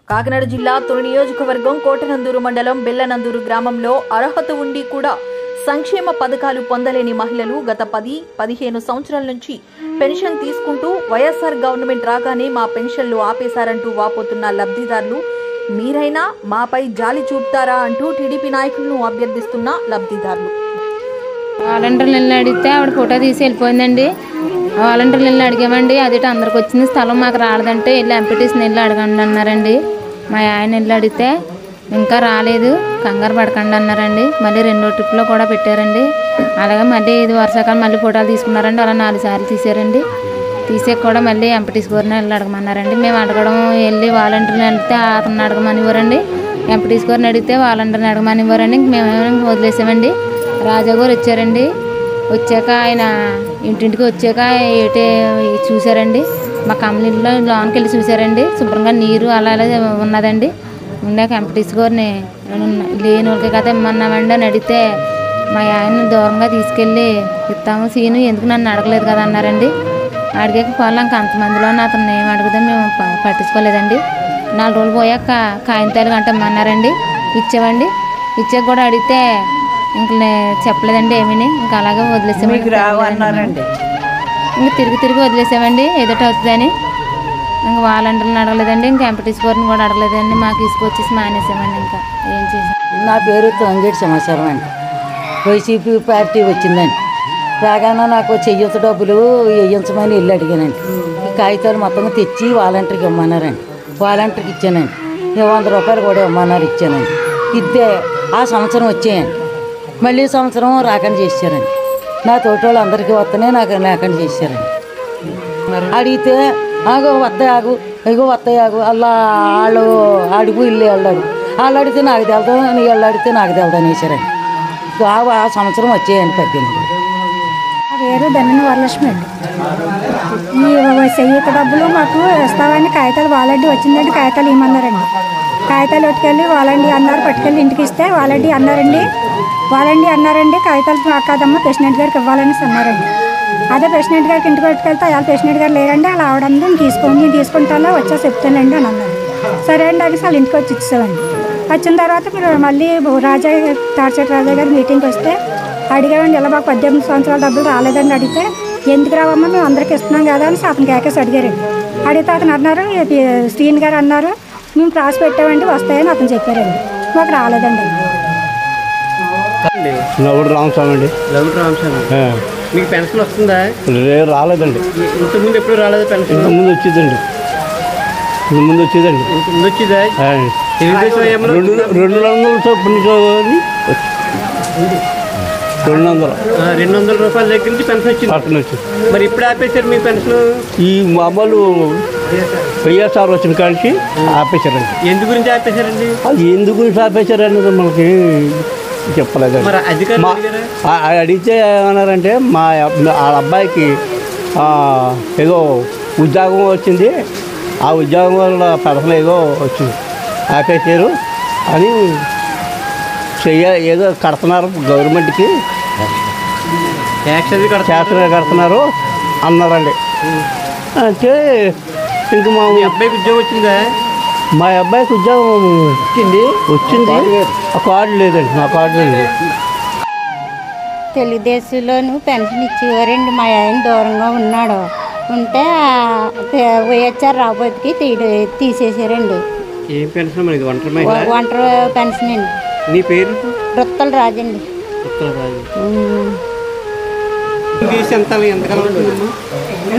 కాకినాడ జిల్లా తొలి నియోజకవర్గం కోటనందూరు మండలం బెల్లనందూరు గ్రామంలో అర్హత ఉండి కూడా సంక్షేమ పథకాలు పొందలేని మహిళలు గత 10-15 సంవత్సరాల నుంచి పెన్షన్ తీసుకుంటూ వైఎస్ఆర్ గవర్నమెంట్ రాగానే మా పెన్షన్లు ఆపేశారంటూ వాపోతున్న లబ్ధిదారులు మీరైనా మాపై జాలి చూపుతారా అంటూ టీడీపీ నాయకులను అభ్యర్థిస్తున్న లబ్ధిదారులు. వాలంటీర్లు అడిగితే ఆవిడ ఫోటో తీసి వెళ్ళిపోయిందండి. వాలంటీర్లు అడిగామండి, అదేట అందరికి వచ్చింది స్థలం మాకు రాలేదంటే వెళ్ళి ఎంపీటీసీని వెళ్ళి అడగండి అన్నారండి. మా ఆయన వెళ్ళి అడిగితే ఇంకా రాలేదు, కంగారు పడకండి అన్నారండి. మళ్ళీ 2వ ట్రిప్లో కూడా పెట్టారండి. అలాగే మళ్ళీ ఇది వర్షాకాలం మళ్ళీ ఫోటోలు తీసుకున్నారండి. అలా 4 సార్లు తీసారండి. తీసాక కూడా మళ్ళీ ఎంపీటీసీ గారిని వెళ్ళి అడగమన్నారండి. మేము అడగడం వెళ్ళి వాలంటీర్ని వెళ్తే అతను అడగమని ఇవ్వరండి, ఎంపీటీసీ గారిని అడిగితే వాలంటీర్ని అడగమని ఇవ్వరండి. మేమేమో వదిలేసామండి. రాజా గారు వచ్చారండి. వచ్చాక ఆయన ఇంటింటికి వచ్చాక ఏటే చూసారండి. మా కమ్యూనిటీలో లోనికి వెళ్ళి చూసారండి. శుభ్రంగా నీరు అలా ఉన్నదండి. ఉండాక ఎంపీటీసీ గారిని లేని వాళ్ళకి కదా ఇమ్మన్నామండి అని అడిగితే మా ఆయన్ని దూరంగా తీసుకెళ్ళి ఇస్తాము సీను ఎందుకు నన్ను అడగలేదు కదా అన్నారండి. అడిగాక పొలం అంతమందిలో అతను ఏం అడుగుదాం మేము పట్టించుకోలేదండి. 4 రోజులు పోయాక కాగితాలు గంట ఇమ్మన్నారండి. ఇచ్చామండి. ఇచ్చాక కూడా అడిగితే ఇంక చెప్పలేదండి ఏమీని. ఇంకా అలాగే వదిలేసామండి. ఇంకా తిరిగి వదిలేసామండి ఏదోటి అవుతుందని. ఇంకా వాలంటీర్లను అడగలేదండి, ఇంకా ఎంపీటీసీ గారిని కూడా అడగలేదండి. మాకు తీసుకొచ్చేసి మానేసామండి. ఇంకా ఏం చేసాం. నా పేరు తంగేటి సమాచారం అండి. వైసీపీ పార్టీ వచ్చిందండి. రాగానే నాకు చెయ్యొచ్చు డబ్బులు వేయించమని వెళ్ళి అడిగానండి. ఈ కాగితాలు మొత్తం తెచ్చి వాలంటీర్కి ఇమ్మన్నారండి. వాలంటీర్కి ఇచ్చానండి. 100 రూపాయలు కూడా ఇమ్మన్నారు, ఇచ్చానండి. ఇద్దే ఆ సంవత్సరం వచ్చాయండి. మళ్ళీ సంవత్సరం రాకుండా చేశారండి. నా తోటి వాళ్ళు అందరికీ వస్తేనే నాకు లేకుండా చేశారండి. అడిగితే ఆగో వస్తాయాగు ఇగో వస్తాయాగు అలా వాళ్ళు అడుగు ఇల్లు వెళ్ళాడు. వాళ్ళు అడిగితే నాకు తెలదు, వీళ్ళు అడిగితే నాకు తెలదు అనేసారండి. ఆ సంవత్సరం వచ్చాయండి 18. పేరు ధన్యన వరలక్ష్మి అండి. ఈ చెయ్యక డబ్బులు మాకు ఇస్తామని కాగితాలు వాలంటీ వచ్చిందండి. కాగితాలు ఇవ్వమన్నారండి. కాగితాలు పట్టుకెళ్ళి వాలంటీ అన్నారు, పట్టుకెళ్ళి ఇంటికి ఇస్తే వాలంటీ అన్నారండి. కాగితాలు కాదమ్మా ప్రెసిడెంట్ గారికి ఇవ్వాలని అన్నారండి. అదే ప్రెసిడెంట్ గారికి ఇంటికి పట్టుకెళ్తే అలా ప్రెసిడెంట్ గారు లేరండి, అలా ఆవిడంది నేను తీసుకుంటానో వచ్చా చెప్తానండి అని అన్నారు. సరే అండి అనేసి వాళ్ళు ఇంటికి వచ్చి ఇచ్చామండి. వచ్చిన తర్వాత మీరు మళ్ళీ తాడిచెట్టు రాజా గారి మీటింగ్కి వస్తే అడిగామండి. ఇలా మాకు 18 సంవత్సరాల డబ్బులు రాలేదండి. అడిగితే ఎందుకు రావమ్మా మేము అందరికి ఇస్తున్నాం కదా అని అతనికి ఏకేసి అడిగారండి. అడిగితే అతను అన్నారు, శ్రీని గారు అన్నారు మేము ప్రాస్ పెట్టామండి వస్తాయని అతను చెప్పారండి. మాకు రాలేదండి. రామస్వామి అండి. మీకు పెన్షన్ వస్తుందా? రాలేదండి. ఇంతకుముందు ఎప్పుడు రాలేదు పెన్షన్? ఇంతకుముందు వచ్చేదండి. ముందు వచ్చేదా? 200 చొప్పున 200 రూపాయల దగ్గర నుంచి పెన్షన్ వచ్చింది. మరి ఇప్పుడు ఆపేశారు మీ పెన్షన్? ఈ మామూలు వైఎస్ఆర్ వచ్చిన కాడికి ఆపేశారండి. ఎందు గురించి ఆపేశారండి? ఎందు గురించి ఆపేశారనేది మనకి చెప్పలేదు. అడిగితే ఏమన్నారంటే వాళ్ళ అబ్బాయికి ఏదో ఉద్యోగం వచ్చింది, ఆ ఉద్యోగం వల్ల పెన్షన్ ఏదో వచ్చింది ఆపేశారు అని ఏదో కడుతున్నారు గవర్నమెంట్కి, ట్యాక్స్ కడుతున్నారు అన్నారండి. అంటే ఇంక మా అబ్బాయికి ఉద్యోగం వచ్చిందా? మా అబ్బాయికి ఉద్యోగం వచ్చింది. ఆ కార్డు లేదండి, నా కార్డు లేదు. తెలుగుదేశంలోనూ పెన్షన్ ఇచ్చేవారండి. మా ఆయన దూరంగా ఉన్నాడు, ఉంటే వైఎస్ఆర్ రాబోతుకి తీసేసారండి. ఏం పెన్షన్? ఒంటరి పెన్షన్ అండి. నీ పేరు? రుత్తల రాజండి.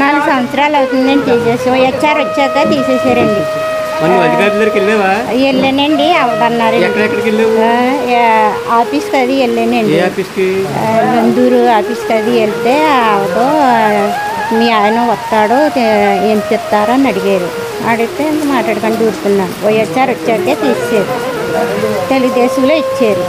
4 సంవత్సరాలు అవుతుందండి తీసేసి. వైఎస్ఆర్ వచ్చాక తీసేసారండి. వెళ్ళానండి, ఆవిడన్నారు ఆఫీస్కి అది వెళ్ళానండి. నందూరు ఆఫీస్కి అది వెళ్తే ఆవిడ మీ ఆయన వస్తాడు ఏం చెప్తారని అడిగారు. అడిగితే మాట్లాడుకొని దూరుతున్నాను. వైఎస్ఆర్ వచ్చాకే తీసేసారు, తెలుగుదేశంలో ఇచ్చారు.